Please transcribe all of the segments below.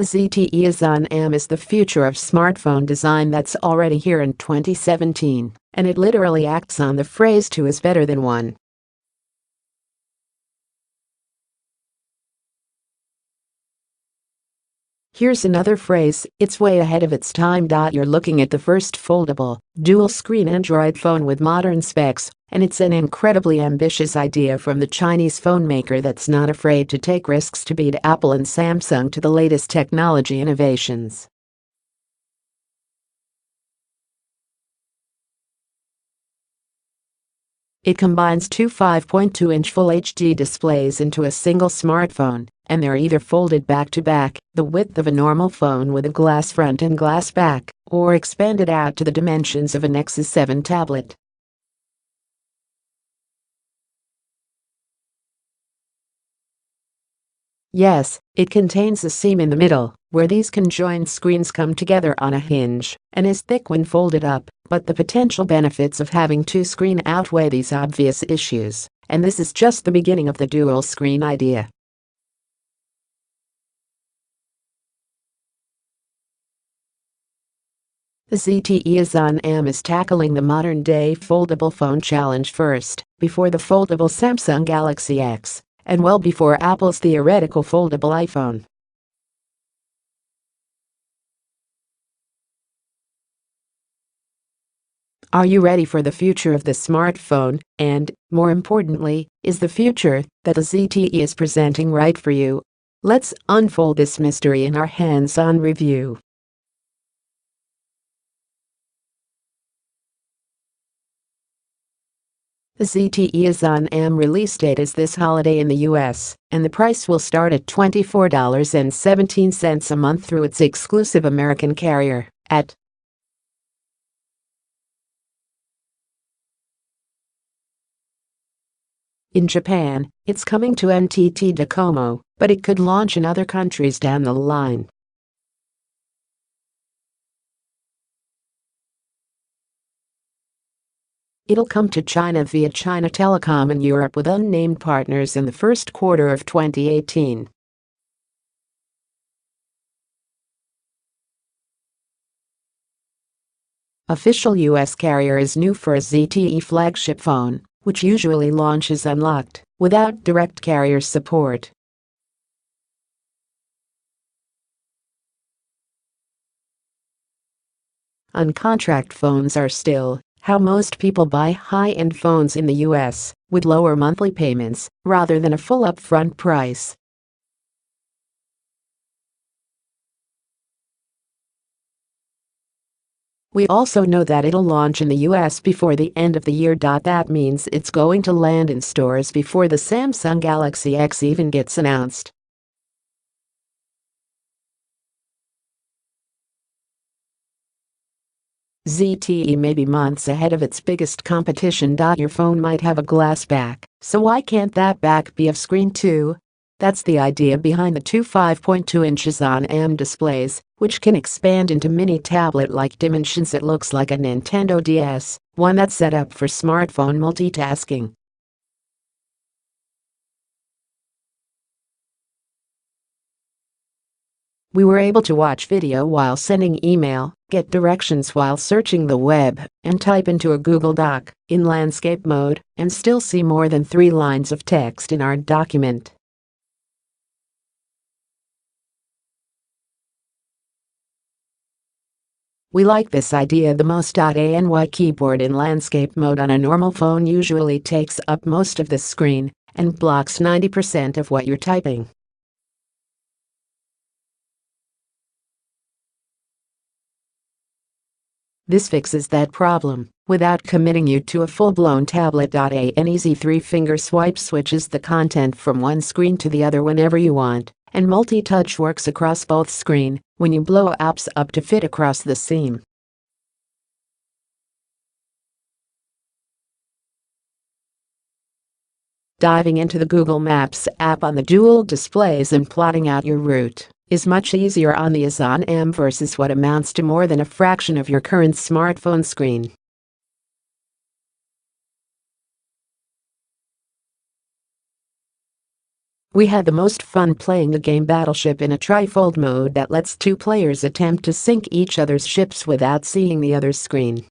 The ZTE Axon M is the future of smartphone design that's already here in 2017, and it literally acts on the phrase two is better than one. Here's another phrase, it's way ahead of its time. You're looking at the first foldable, dual-screen Android phone with modern specs, and it's an incredibly ambitious idea from the Chinese phone maker that's not afraid to take risks to beat Apple and Samsung to the latest technology innovations. It combines two 5.2-inch Full HD displays into a single smartphone, and they're either folded back-to-back, the width of a normal phone with a glass front and glass back, or expanded out to the dimensions of a Nexus 7 tablet. Yes, it contains a seam in the middle, where these conjoined screens come together on a hinge, and is thick when folded up, but the potential benefits of having two screens outweigh these obvious issues, and this is just the beginning of the dual-screen idea. The ZTE Axon M is tackling the modern-day foldable phone challenge first, before the foldable Samsung Galaxy X, and well before Apple's theoretical foldable iPhone. Are you ready for the future of the smartphone, and, more importantly, is the future that the ZTE is presenting right for you? Let's unfold this mystery in our hands-on review. The ZTE Axon M release date is this holiday in the US, and the price will start at $24.17 a month through its exclusive American carrier, at In Japan, it's coming to NTT Docomo, but it could launch in other countries down the line. It'll come to China via China Telecom and Europe with unnamed partners in the first quarter of 2018. Official US carrier is new for a ZTE flagship phone, which usually launches unlocked, without direct carrier support. On-contract phones are still how most people buy high-end phones in the US, with lower monthly payments rather than a full upfront price. We also know that it'll launch in the US before the end of the year. That means it's going to land in stores before the Samsung Galaxy X even gets announced. ZTE may be months ahead of its biggest competition. Your phone might have a glass back, so why can't that back be of screen too? That's the idea behind the two 5.2-inch Axon M displays, which can expand into mini tablet-like dimensions. It looks like a Nintendo DS, one that's set up for smartphone multitasking. We were able to watch video while sending email, get directions while searching the web, and type into a Google Doc in landscape mode, and still see more than 3 lines of text in our document. We like this idea the most. ANY keyboard in landscape mode on a normal phone usually takes up most of the screen and blocks 90% of what you're typing. This fixes that problem without committing you to a full-blown tablet. An easy 3-finger swipe switches the content from one screen to the other whenever you want, and multi-touch works across both screens when you blow apps up to fit across the seam. Diving into the Google Maps app on the dual displays and plotting out your route is much easier on the Axon M versus what amounts to more than a fraction of your current smartphone screen. We had the most fun playing the game Battleship in a trifold mode that lets two players attempt to sink each other's ships without seeing the other's screen.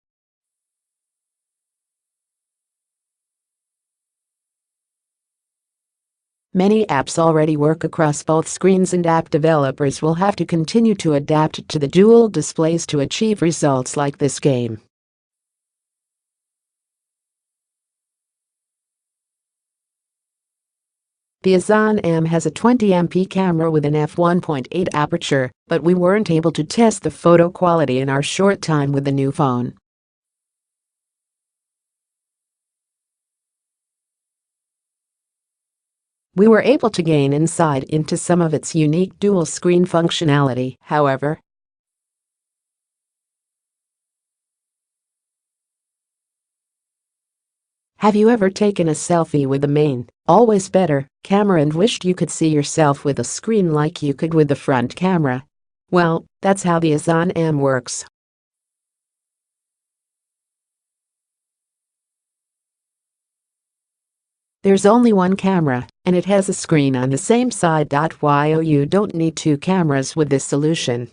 Many apps already work across both screens, and app developers will have to continue to adapt to the dual displays to achieve results like this game. The Axon M has a 20MP camera with an f1.8 aperture, but we weren't able to test the photo quality in our short time with the new phone. We were able to gain insight into some of its unique dual-screen functionality, however. Have you ever taken a selfie with the main, always better, camera and wished you could see yourself with a screen like you could with the front camera? Well, that's how the Axon M works. There's only one camera, and it has a screen on the same side. While you don't need two cameras with this solution.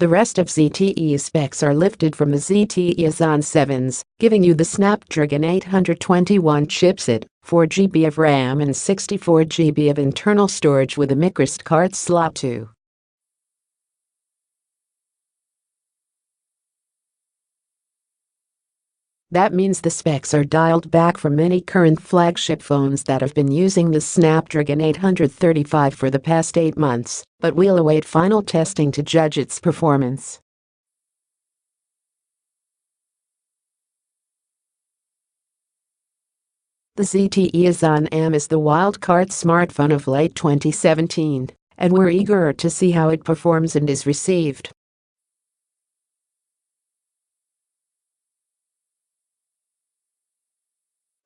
The rest of ZTE specs are lifted from the ZTE Axon 7s, giving you the Snapdragon 821 chipset, 4GB of RAM and 64GB of internal storage with a microSD card slot too. That means the specs are dialed back from many current flagship phones that have been using the Snapdragon 835 for the past 8 months, but we'll await final testing to judge its performance. The ZTE Axon M is the wildcard smartphone of late 2017, and we're eager to see how it performs and is received.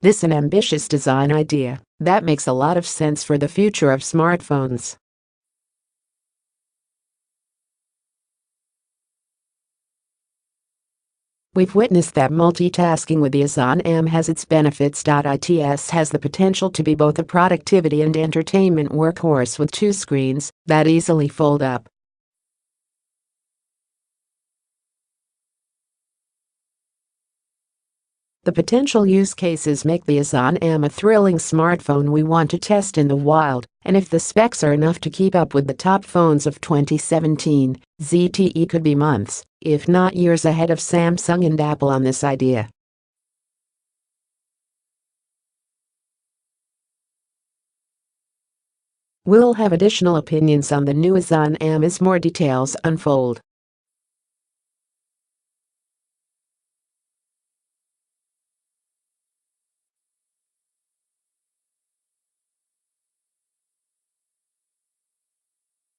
This is an ambitious design idea that makes a lot of sense for the future of smartphones. We've witnessed that multitasking with the Axon M has its benefits. It has the potential to be both a productivity and entertainment workhorse with two screens that easily fold up. The potential use cases make the Axon M a thrilling smartphone we want to test in the wild, and if the specs are enough to keep up with the top phones of 2017, ZTE could be months, if not years ahead of Samsung and Apple on this idea. We'll have additional opinions on the new Axon M as more details unfold.